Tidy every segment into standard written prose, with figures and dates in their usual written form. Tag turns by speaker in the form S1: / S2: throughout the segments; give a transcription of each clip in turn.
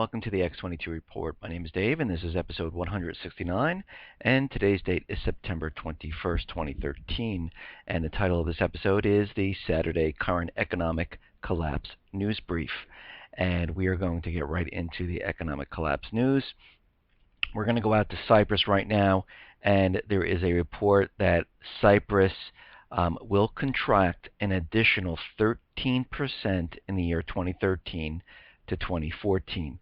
S1: welcome to the X22 Report. My name is Dave, and this is episode 169, and today's date is September 21st, 2013, and the title of this episode is the Saturday Current Economic Collapse News Brief, and we are going to get right into the economic collapse news. We're going to go out to Cyprus right now, and there is a report that Cyprus will contract an additional 13% in the year 2013 to 2014.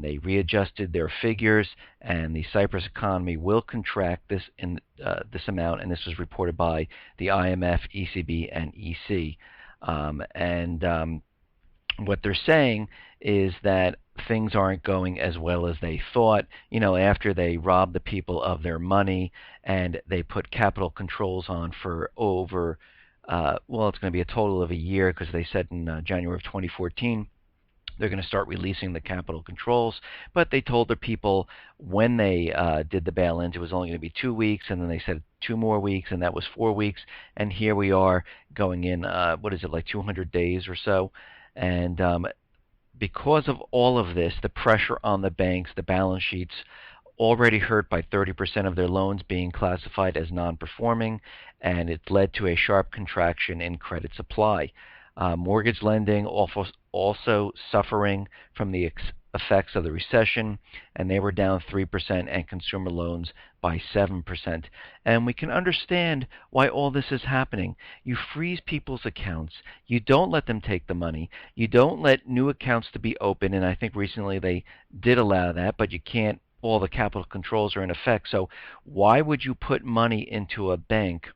S1: They readjusted their figures, and the Cyprus economy will contract this amount, and this was reported by the IMF, ECB, and EC. What they're saying is that things aren't going as well as they thought. After they robbed the people of their money and they put capital controls on for over, it's going to be a total of a year, because they said in January of 2014 they're going to start releasing the capital controls. But they told their people when they did the bail-ins it was only going to be 2 weeks, and then they said 2 more weeks, and that was 4 weeks. And here we are going in, 200 days or so. And because of all of this, the pressure on the banks, the balance sheets, already hurt by 30% of their loans being classified as non-performing, and it led to a sharp contraction in credit supply. Mortgage lending also suffering from the effects of the recession, and they were down 3%, and consumer loans by 7%. And we can understand why all this is happening. You freeze people's accounts. You don't let them take the money. You don't let new accounts to be open, and I think recently they did allow that, but you can't. All the capital controls are in effect. So why would you put money into a bank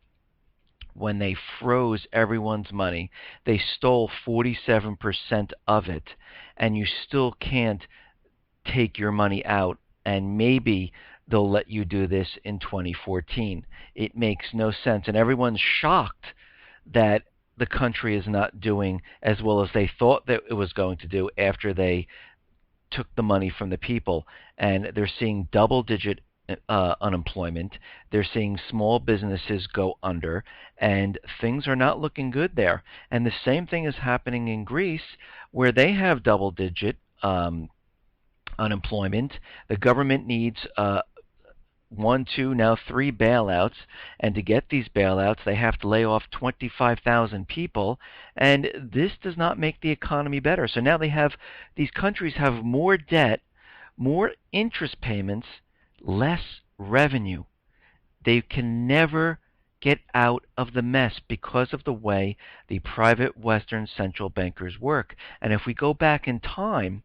S1: when they froze everyone's money? They stole 47% of it, and you still can't take your money out, and maybe they'll let you do this in 2014. It makes no sense, and everyone's shocked that the country is not doing as well as they thought that it was going to do after they took the money from the people. And they're seeing double-digit unemployment. They're seeing small businesses go under, and things are not looking good there. And the same thing is happening in Greece, where they have double-digit unemployment. The government needs 1, 2, now 3 bailouts, and to get these bailouts they have to lay off 25,000 people, and this does not make the economy better. So now these countries have more debt, more interest payments, less revenue. They can never get out of the mess because of the way the private Western central bankers work. And if we go back in time,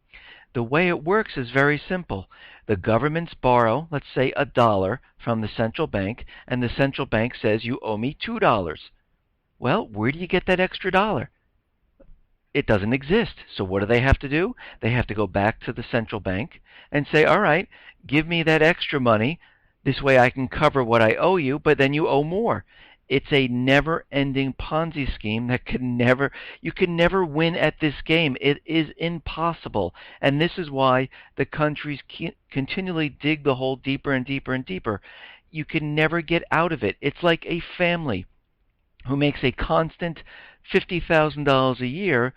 S1: the way it works is very simple. The governments borrow, let's say $1 from the central bank, and the central bank says you owe me $2. Well, where do you get that extra dollar? It doesn't exist. So what do they have to do? They have to go back to the central bank and say, all right, give me that extra money. This way I can cover what I owe you, but then you owe more. It's a never-ending Ponzi scheme that you can never win at this game. It is impossible. And this is why the countries continually dig the hole deeper and deeper and deeper. You can never get out of it. It's like a family who makes a constant $50,000 a year,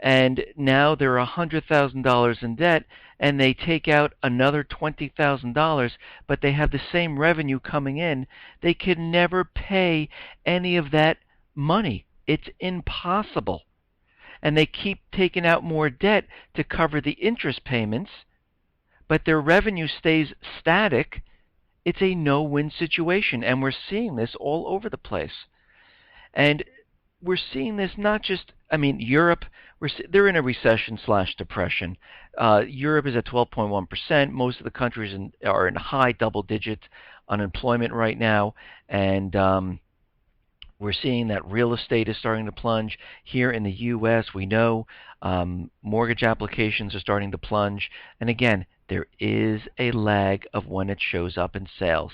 S1: and now they're $100,000 in debt, and they take out another $20,000, but they have the same revenue coming in. They can never pay any of that money. It's impossible. And they keep taking out more debt to cover the interest payments, but their revenue stays static. It's a no-win situation, and we're seeing this all over the place. And we're seeing this not just, Europe, they're in a recession/depression. Europe is at 12.1%. Most of the countries are in high double-digit unemployment right now, and we're seeing that real estate is starting to plunge. Here in the U.S., we know mortgage applications are starting to plunge. And again, there is a lag of when it shows up in sales.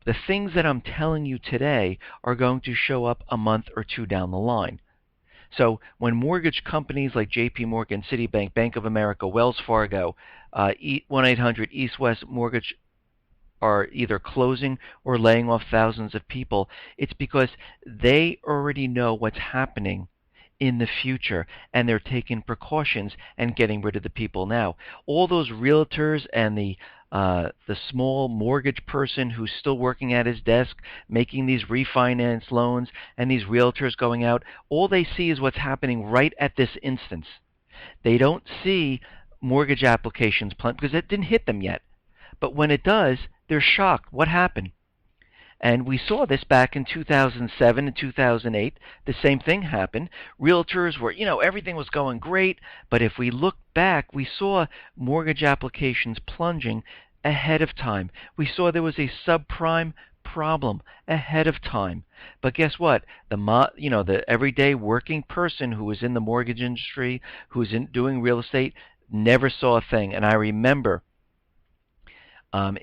S1: The things that I'm telling you today are going to show up a month or 2 down the line. So when mortgage companies like J.P. Morgan, Citibank, Bank of America, Wells Fargo, 1-800 East West Mortgage are either closing or laying off thousands of people, it's because they already know what's happening in the future, and they're taking precautions and getting rid of the people now. All those realtors and the small mortgage person who's still working at his desk making these refinance loans and these realtors going out, all they see is what's happening right at this instance. They don't see mortgage applications because it didn't hit them yet. But when it does, they're shocked. What happened? And we saw this back in 2007 and 2008. The same thing happened. Realtors were, everything was going great. But if we look back, we saw mortgage applications plunging ahead of time. We saw there was a subprime problem ahead of time. But guess what? The everyday working person who was in the mortgage industry, who's doing real estate, never saw a thing. And I remember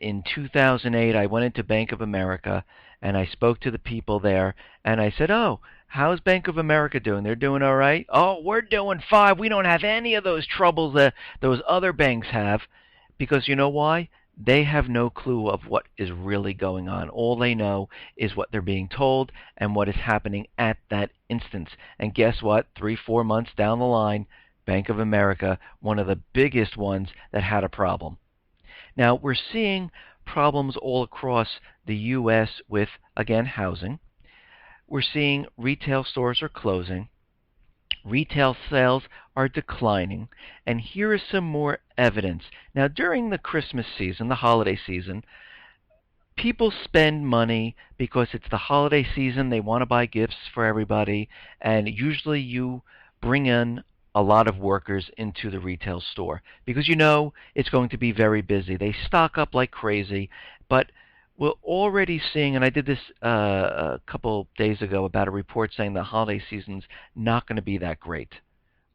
S1: in 2008, I went into Bank of America and I spoke to the people there and I said, "Oh, how's Bank of America doing? They're doing all right? Oh, we're doing fine. We don't have any of those troubles that those other banks have." Because you know why? They have no clue of what is really going on. All they know is what they're being told and what is happening at that instance. And guess what? 3, 4 months down the line, Bank of America, one of the biggest ones that had a problem. Now, we're seeing problems all across the U.S. with, again, housing. We're seeing retail stores are closing. Retail sales are declining. And here is some more evidence. Now, during the Christmas season, the holiday season, people spend money because it's the holiday season. They want to buy gifts for everybody. And usually you bring in a lot of workers into the retail store because it's going to be very busy. They stock up like crazy, but we're already seeing, and I did this a couple days ago about a report saying the holiday season's not going to be that great.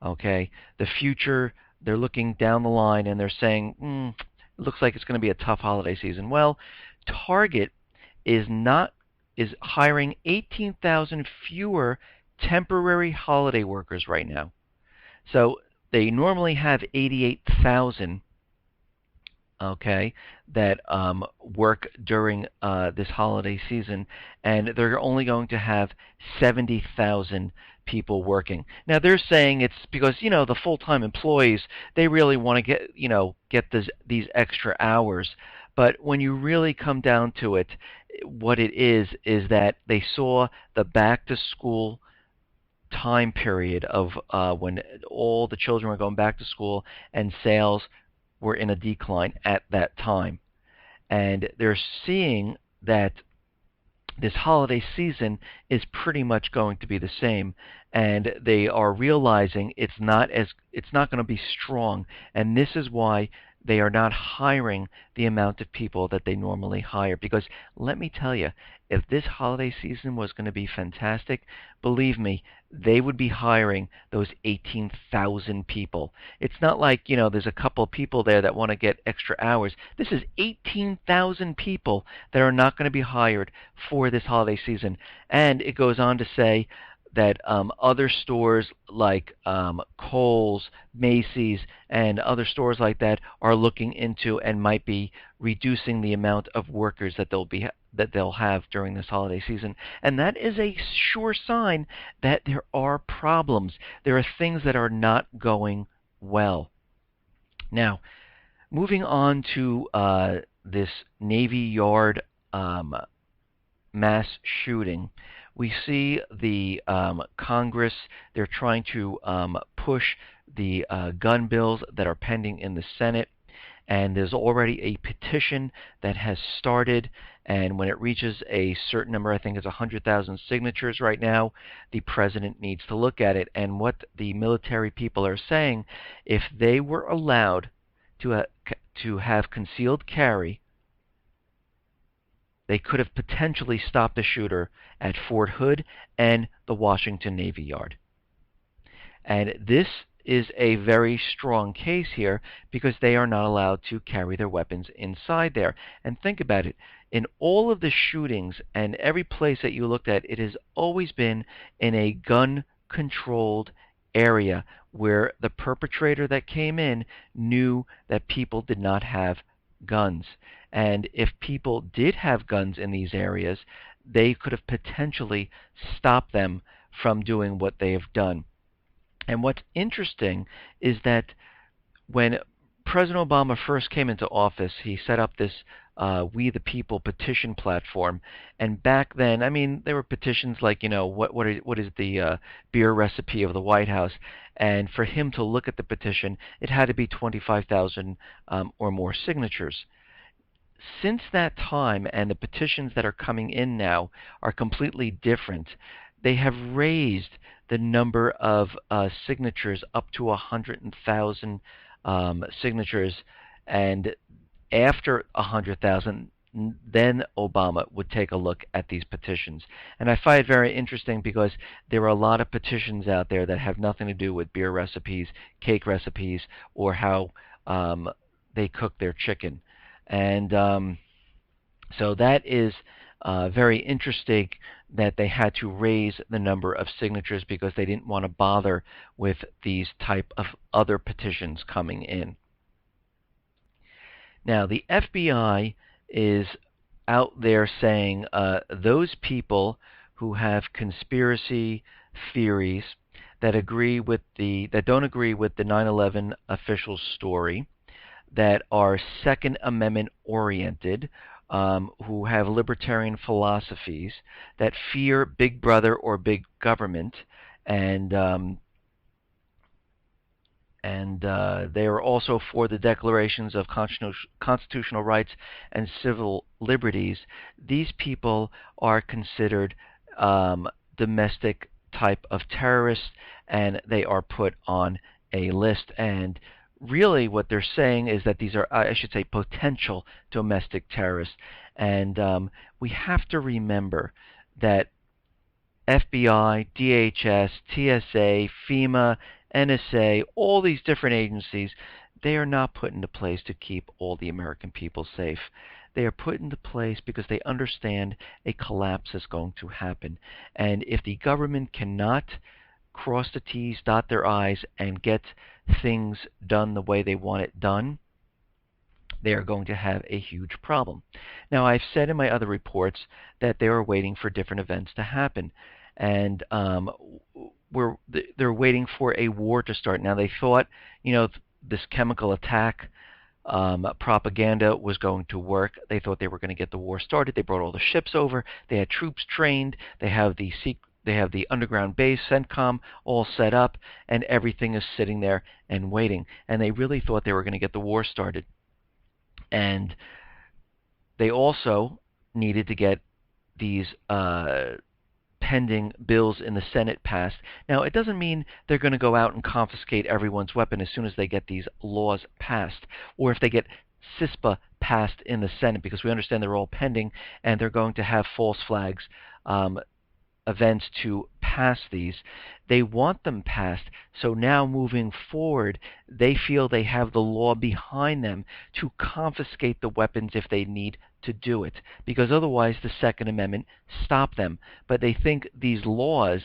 S1: Okay, the future, they're looking down the line and they're saying, it looks like it's going to be a tough holiday season. Well, Target is hiring 18,000 fewer temporary holiday workers right now. So they normally have 88,000, okay, that work during this holiday season, and they're only going to have 70,000 people working. Now they're saying it's because the full-time employees, they really want to get these extra hours. But when you really come down to it, what it is that they saw the back-to-school time period of when all the children were going back to school and sales were in a decline at that time. And they're seeing that this holiday season is pretty much going to be the same, and they are realizing it's not going to be strong, and this is why they are not hiring the amount of people that they normally hire. Because let me tell you, if this holiday season was going to be fantastic, believe me, they would be hiring those 18,000 people. It's not like, there's a couple of people there that want to get extra hours. This is 18,000 people that are not going to be hired for this holiday season. And it goes on to say that other stores like Kohl's, Macy's, and other stores like that are looking into and might be reducing the amount of workers that they'll have during this holiday season. And that is a sure sign that there are problems. There are things that are not going well. Now, moving on to this Navy Yard mass shooting, we see the Congress, they're trying to push the gun bills that are pending in the Senate. And there's already a petition that has started, and when it reaches a certain number, I think it's 100,000 signatures right now, the president needs to look at it. And what the military people are saying, if they were allowed to have concealed carry, they could have potentially stopped the shooter at Fort Hood and the Washington Navy Yard. And this is a very strong case here because they are not allowed to carry their weapons inside there. And think about it. In all of the shootings and every place that you looked at, it has always been in a gun-controlled area where the perpetrator that came in knew that people did not have guns. And if people did have guns in these areas, they could have potentially stopped them from doing what they have done. And what's interesting is that when President Obama first came into office, he set up this "We the People" petition platform. And back then, I mean, there were petitions like, what is the beer recipe of the White House? And for him to look at the petition, it had to be 25,000 or more signatures. Since that time, and the petitions that are coming in now are completely different. They have raised the number of signatures up to 100,000 signatures, and after 100,000, then Obama would take a look at these petitions. And I find it very interesting because there are a lot of petitions out there that have nothing to do with beer recipes, cake recipes, or how they cook their chicken. And so that is very interesting that they had to raise the number of signatures because they didn't want to bother with these type of other petitions coming in. Now, the FBI is out there saying those people who have conspiracy theories that don't agree with the 9/11 official story, that are Second Amendment oriented, who have libertarian philosophies, that fear Big Brother or big government, and they are also for the declarations of constitutional rights and civil liberties. These people are considered domestic type of terrorists, and they are put on a list. And really, what they're saying is that these are, I should say, potential domestic terrorists. And we have to remember that FBI, DHS, TSA, FEMA, NSA, all these different agencies, they are not put into place to keep all the American people safe. They are put into place because they understand a collapse is going to happen. And if the government cannot cross the T's, dot their I's, and get things done the way they want it done, they are going to have a huge problem. Now, I've said in my other reports that they are waiting for different events to happen, and they're waiting for a war to start. Now, they thought, this chemical attack propaganda was going to work. They thought they were going to get the war started. They brought all the ships over. They had troops trained. They have the underground base, CENTCOM, all set up, and everything is sitting there and waiting. And they really thought they were going to get the war started. And they also needed to get these pending bills in the Senate passed. Now, it doesn't mean they're going to go out and confiscate everyone's weapon as soon as they get these laws passed, or if they get CISPA passed in the Senate, because we understand they're all pending, and they're going to have false flags events to pass these. They want them passed, so now moving forward, they feel they have the law behind them to confiscate the weapons if they need to do it, because otherwise the Second Amendment stopped them. But they think these laws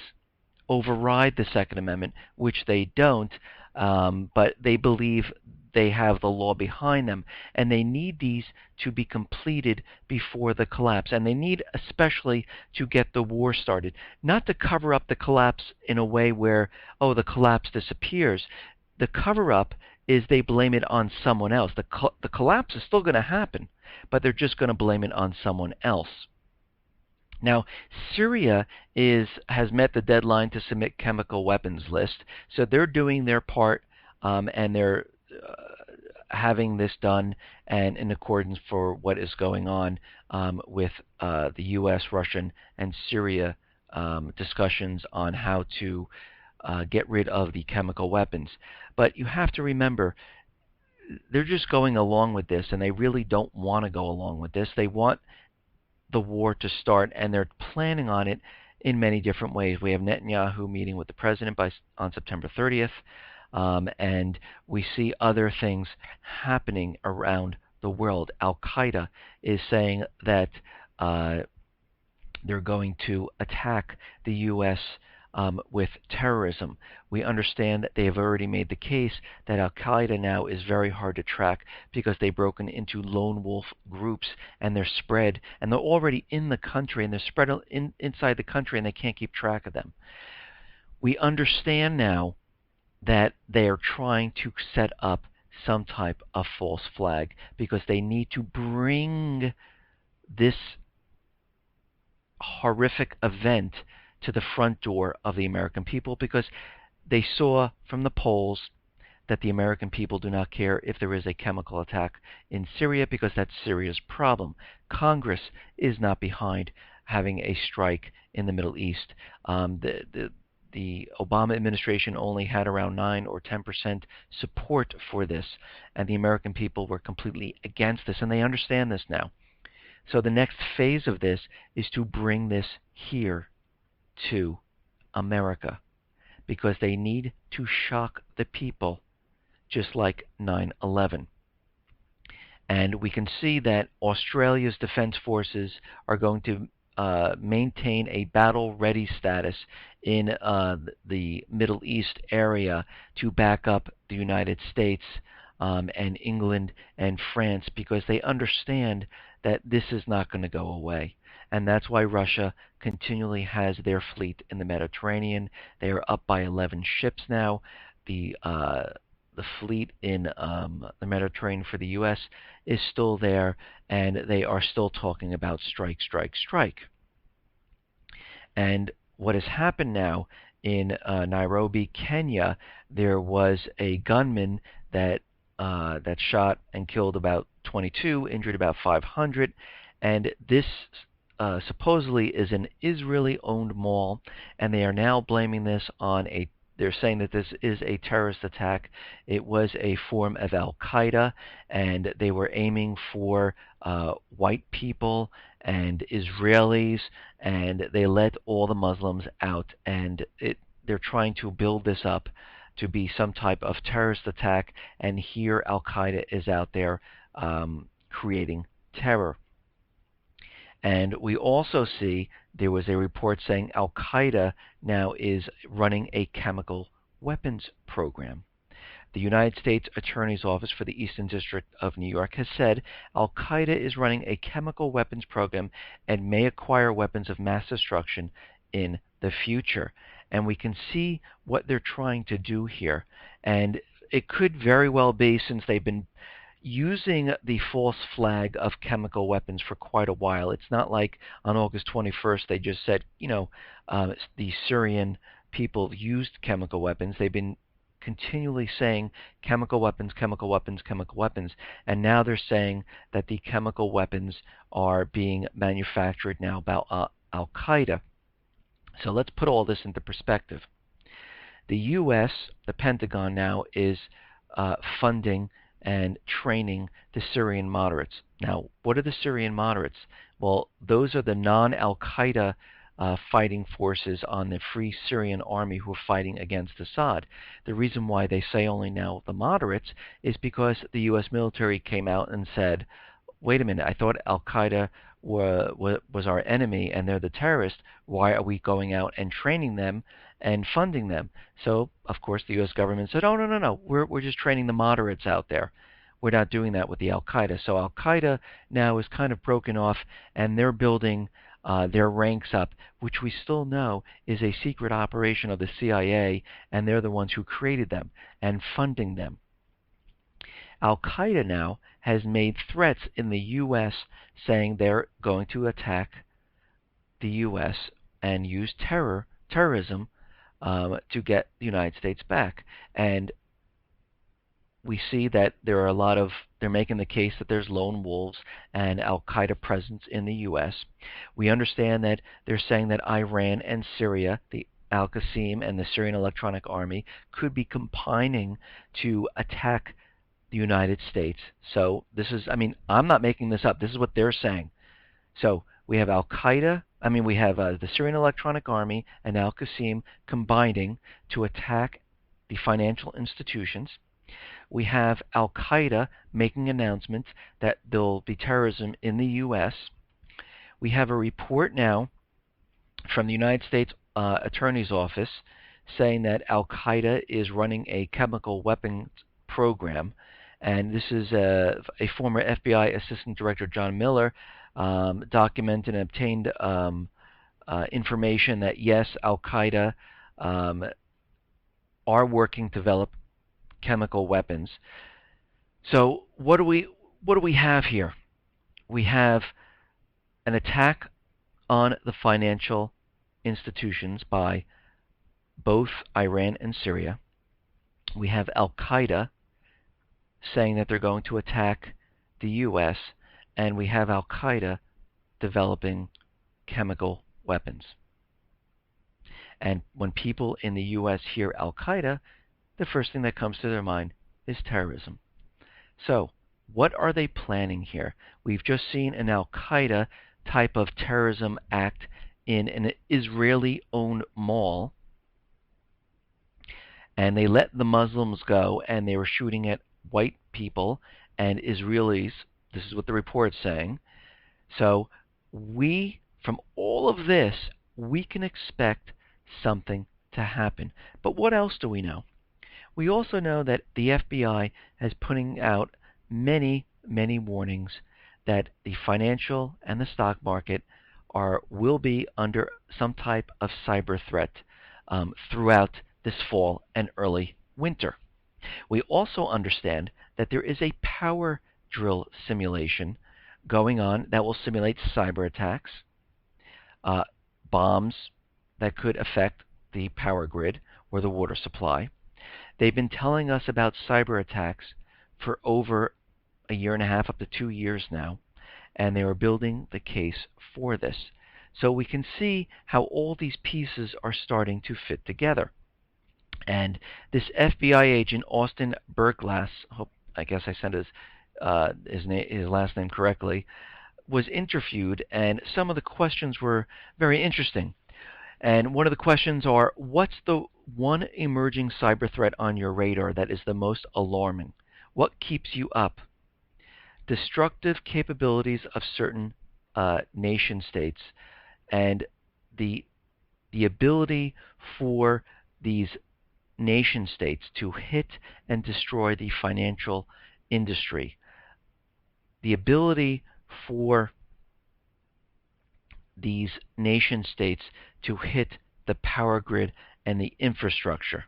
S1: override the Second Amendment, which they don't, but they believe they have the law behind them, and they need these to be completed before the collapse. And they need especially to get the war started, not to cover up the collapse in a way where, oh, the collapse disappears. The cover-up is they blame it on someone else. The collapse is still going to happen, but they're just going to blame it on someone else. Now, Syria has met the deadline to submit chemical weapons list, so they're doing their part, and they're having this done and in accordance for what is going on with the U.S., Russian, and Syria discussions on how to get rid of the chemical weapons. But you have to remember, they're just going along with this, and they really don't want to go along with this. They want the war to start, and they're planning on it in many different ways. We have Netanyahu meeting with the president on September 30th. And we see other things happening around the world. Al-Qaeda is saying that they're going to attack the U.S. With terrorism. We understand that they have already made the case that Al-Qaeda now is very hard to track because they've broken into lone wolf groups, and they're spread, and they're already in the country, and they're spread inside the country, and they can't keep track of them. We understand now that they are trying to set up some type of false flag because they need to bring this horrific event to the front door of the American people because they saw from the polls that the American people do not care if there is a chemical attack in Syria because that's Syria's problem. Congress is not behind having a strike in the Middle East. The Obama administration only had around 9 or 10% support for this, and the American people were completely against this, and they understand this now. So the next phase of this is to bring this here to America because they need to shock the people just like 9/11. And we can see that Australia's defense forces are going to maintain a battle-ready status in the Middle East area to back up the United States and England and France because they understand that this is not going to go away. And that's why Russia continually has their fleet in the Mediterranean. They are up by 11 ships now. The fleet in the Mediterranean for the U.S. is still there, and they are still talking about strike, strike, strike. And what has happened now in Nairobi, Kenya, there was a gunman that shot and killed about 22, injured about 500, and this supposedly is an Israeli-owned mall, and they are now blaming this on a. They're saying that this is a terrorist attack. It was a form of Al-Qaeda, and they were aiming for white people and Israelis, and they let all the Muslims out. And they're trying to build this up to be some type of terrorist attack, and here Al-Qaeda is out there creating terror. And we also see there was a report saying Al-Qaeda now is running a chemical weapons program. The United States Attorney's Office for the Eastern District of New York has said Al-Qaeda is running a chemical weapons program and may acquire weapons of mass destruction in the future. And we can see what they're trying to do here. And it could very well be, since they've been using the false flag of chemical weapons for quite a while. It's not like on August 21st they just said, the Syrian people used chemical weapons. They've been continually saying chemical weapons, chemical weapons, chemical weapons, and now they're saying that the chemical weapons are being manufactured now by Al-Qaeda. So let's put all this into perspective. The U.S., the Pentagon now is funding and training the Syrian moderates. Now, what are the Syrian moderates? Well, those are the non-Al-Qaeda fighting forces on the Free Syrian Army who are fighting against Assad. The reason why they say only now the moderates is because the U.S. military came out and said, wait a minute, I thought Al-Qaeda was our enemy and they're the terrorists. Why are we going out and training them and funding them? So, of course, the U.S. government said, oh, no, we're just training the moderates out there. We're not doing that with the Al-Qaeda. So Al-Qaeda now is kind of broken off, and they're building their ranks up, which we still know is a secret operation of the CIA, and they're the ones who created them and funding them. Al-Qaeda now has made threats in the U.S. saying they're going to attack the U.S. and use terrorism to get the United States back. And we see that there are they're making the case that there's lone wolves and Al-Qaeda presence in the U.S. We understand that they're saying that Iran and Syria, the Al-Qasim and the Syrian Electronic Army, could be combining to attack the United States. So this is, I'm not making this up. This is what they're saying. So we have Al-Qaeda, we have the Syrian Electronic Army and Al-Qasim combining to attack the financial institutions. We have Al-Qaeda making announcements that there'll be terrorism in the U.S. We have a report now from the United States Attorney's Office saying that Al-Qaeda is running a chemical weapons program. And this is a former FBI Assistant Director, John Miller, documented and obtained information that, yes, Al-Qaeda are working to develop chemical weapons. So what do we have here? We have an attack on the financial institutions by both Iran and Syria. We have Al Qaeda saying that they're going to attack the U.S., and we have Al Qaeda developing chemical weapons. And when people in the U.S. hear Al Qaeda, the first thing that comes to their mind is terrorism. So, what are they planning here? We've just seen an Al Qaeda type of terrorism act in an Israeli-owned mall, and they let the Muslims go, and they were shooting at white people and Israelis. This is what the report's saying. So, from all of this, we can expect something to happen. But what else do we know? We also know that the FBI is putting out many, many warnings that the financial and the stock market will be under some type of cyber threat throughout this fall and early winter. We also understand that there is a power drill simulation going on that will simulate cyber attacks, bombs that could affect the power grid or the water supply. They've been telling us about cyber attacks for over a year and a half, up to 2 years now, and they are building the case for this. So we can see how all these pieces are starting to fit together. And this FBI agent, Austin Berglass, I guess I said his last name correctly, was interviewed, and some of the questions were very interesting. And one of the questions are, what's the one emerging cyber threat on your radar that is the most alarming? What keeps you up? Destructive capabilities of certain nation states, and the ability for these nation states to hit and destroy the financial industry. The ability for these nation states to hit the power grid and the infrastructure.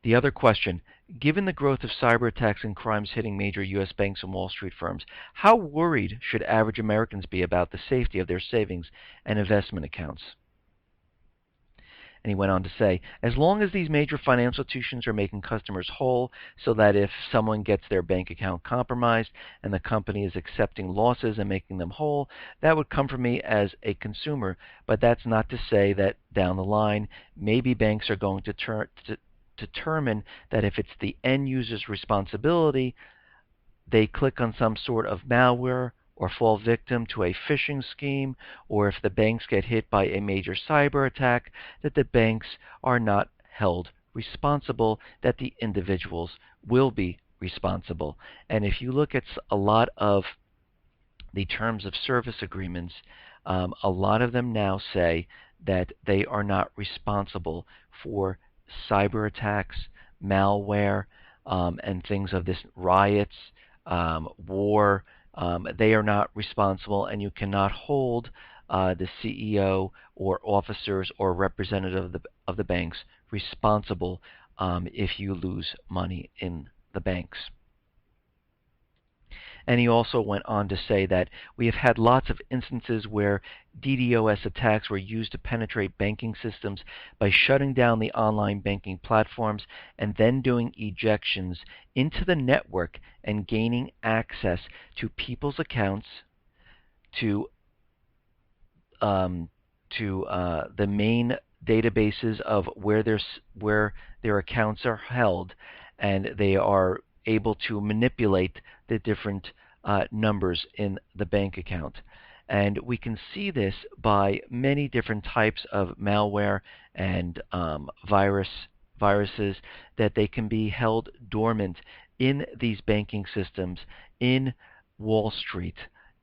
S1: The other question, given the growth of cyber attacks and crimes hitting major U.S. banks and Wall Street firms, how worried should average Americans be about the safety of their savings and investment accounts? And he went on to say, as long as these major financial institutions are making customers whole so that if someone gets their bank account compromised and the company is accepting losses and making them whole, that would comfort me as a consumer. But that's not to say that down the line, maybe banks are going to determine that if it's the end user's responsibility, they click on some sort of malware or fall victim to a phishing scheme, or if the banks get hit by a major cyber attack, that the banks are not held responsible, that the individuals will be responsible. And if you look at a lot of the terms of service agreements, a lot of them now say that they are not responsible for cyber attacks, malware, and things of this, riots, war. They are not responsible, and you cannot hold the CEO or officers or representative of the banks responsible if you lose money in the banks. And he also went on to say that we have had lots of instances where DDoS attacks were used to penetrate banking systems by shutting down the online banking platforms and then doing ejections into the network and gaining access to people's accounts, to the main databases of where their accounts are held, and they are able to manipulate the different numbers in the bank account. And we can see this by many different types of malware and viruses, that they can be held dormant in these banking systems, in Wall Street,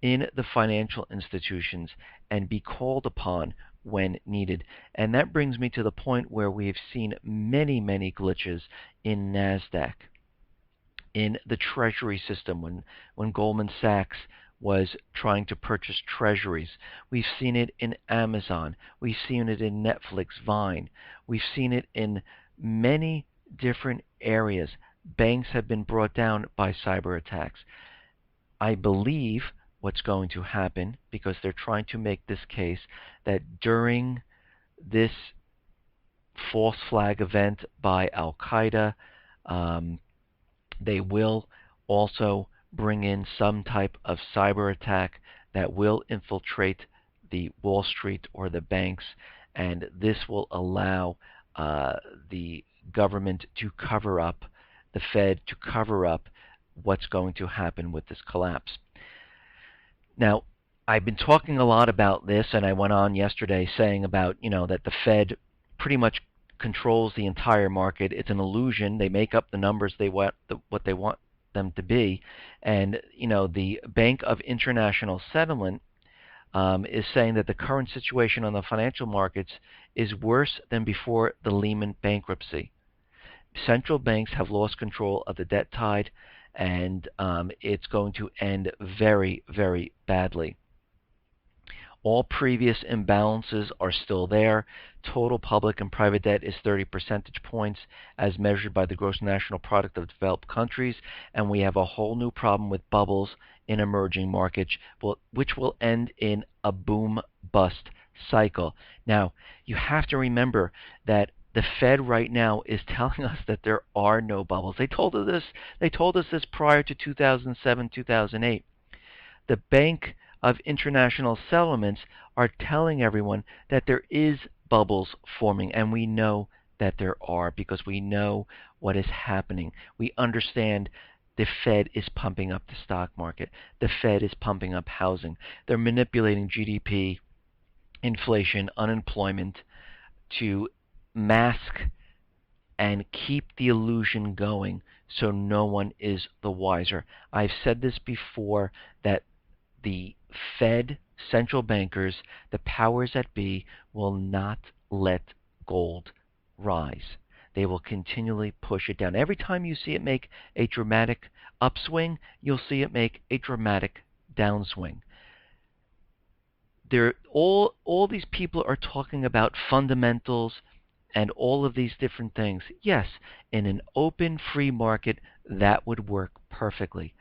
S1: in the financial institutions, and be called upon when needed. And that brings me to the point where we have seen many, many glitches in NASDAQ, in the Treasury system, when Goldman Sachs was trying to purchase treasuries. We've seen it in Amazon. We've seen it in Netflix, Vine. We've seen it in many different areas, banks have been brought down by cyber attacks. I believe what's going to happen, because they're trying to make this case, that during this false flag event by Al Qaeda, um, they will also bring in some type of cyber attack that will infiltrate the Wall Street or the banks, and this will allow uh, the government to cover up, the Fed to cover up what's going to happen with this collapse. Now, I've been talking a lot about this, and I went on yesterday saying about, that the Fed pretty much controls the entire market. It's an illusion. They make up the numbers what they want them to be, and the Bank of International Settlement is saying that the current situation on the financial markets is worse than before the Lehman bankruptcy. Central banks have lost control of the debt tide, and it's going to end very, very badly. All previous imbalances are still there. Total public and private debt is 30 percentage points as measured by the gross national product of developed countries, and we have a whole new problem with bubbles in emerging markets, which will end in a boom-bust cycle. Now, you have to remember that the Fed right now is telling us that there are no bubbles. They told us this prior to 2007, 2008. The Bank of International Settlements are telling everyone that there is bubbles forming, and we know that there are because we know what is happening. We understand the Fed is pumping up the stock market. The Fed is pumping up housing. They're manipulating GDP, inflation, unemployment to mask and keep the illusion going so no one is the wiser. I've said this before, that the Fed, central bankers, the powers that be, will not let gold rise. They will continually push it down. Every time you see it make a dramatic upswing, you'll see it make a dramatic downswing. All these people are talking about fundamentals and all of these different things. Yes, in an open, free market, that would work perfectly.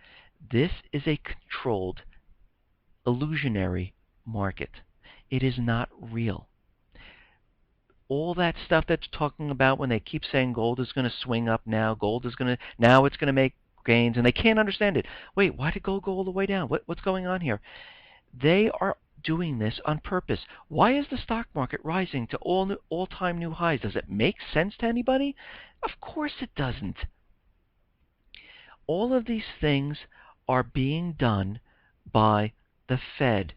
S1: This is a controlled, illusionary market. It is not real. All that stuff that's talking about when they keep saying gold is going to swing up now, now it's going to make gains, and they can't understand it. Wait, why did gold go all the way down? What's going on here? They are doing this on purpose. Why is the stock market rising to all-time new highs? Does it make sense to anybody? Of course it doesn't. All of these things are being done by the Fed.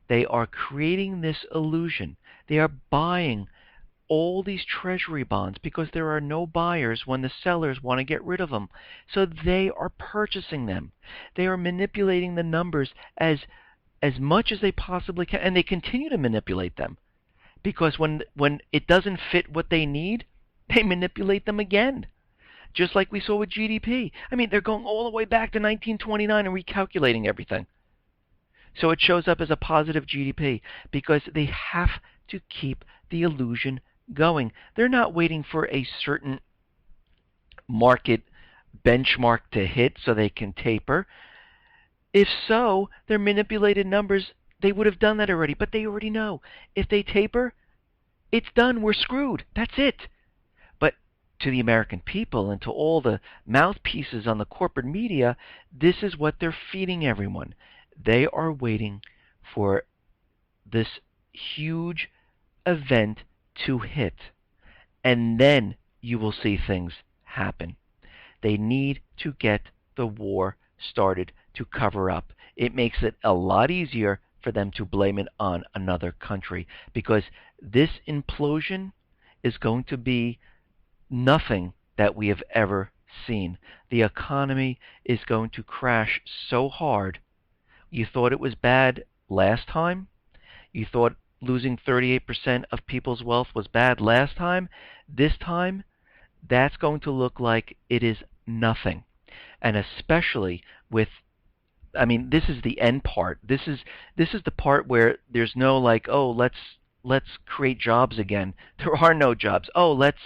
S1: They are creating this illusion. They are buying all these treasury bonds because there are no buyers when the sellers want to get rid of them. So they are purchasing them. They are manipulating the numbers as much as they possibly can, and they continue to manipulate them because when it doesn't fit what they need, they manipulate them again. Just like we saw with GDP. I mean, they're going all the way back to 1929 and recalculating everything. So it shows up as a positive GDP because they have to keep the illusion going. They're not waiting for a certain market benchmark to hit so they can taper. If so, their manipulated numbers, they would have done that already. But they already know. If they taper, it's done. We're screwed. That's it. But to the American people and to all the mouthpieces on the corporate media, this is what they're feeding everyone. They are waiting for this huge event to hit. And then you will see things happen. They need to get the war started to cover up. It makes it a lot easier for them to blame it on another country because this implosion is going to be nothing that we have ever seen. The economy is going to crash so hard. You thought it was bad last time? You thought losing 38% of people's wealth was bad last time? This time, that's going to look like it is nothing. And especially with, I mean, this is the end part. This is the part where there's no like, oh, let's create jobs again. There are no jobs. Oh, let's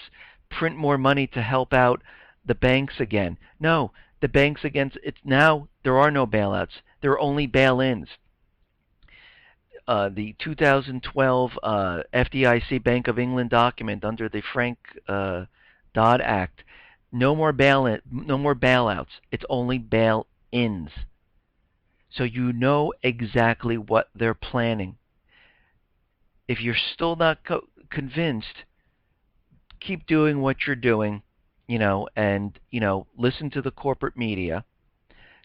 S1: print more money to help out the banks again. No, the banks against it's now there are no bailouts. There are only bail-ins. The 2012 FDIC Bank of England document under the Frank Dodd Act. No more no more bailouts. It's only bail-ins. So you know exactly what they're planning. If you're still not convinced, keep doing what you're doing, and listen to the corporate media,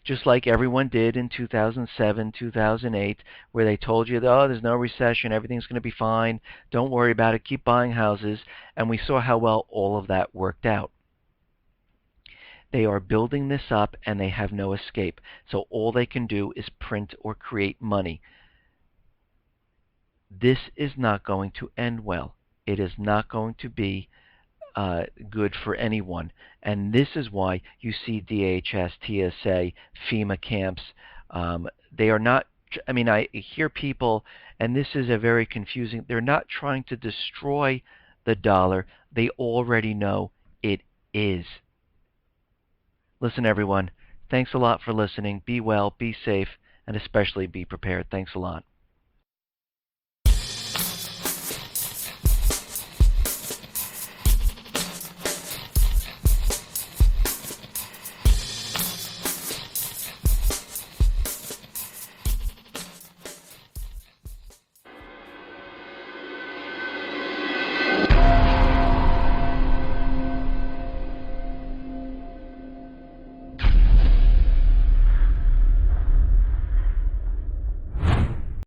S1: just like everyone did in 2007, 2008, where they told you, oh, there's no recession, everything's going to be fine, don't worry about it, keep buying houses, and we saw how well all of that worked out. They are building this up, and they have no escape. So all they can do is print or create money. This is not going to end well. It is not going to be good for anyone. And this is why you see DHS, TSA, FEMA camps. They are not, I hear people, and this is a very confusing, they're not trying to destroy the dollar. They already know it is. Listen, everyone, thanks a lot for listening. Be well, be safe, and especially be prepared. Thanks a lot.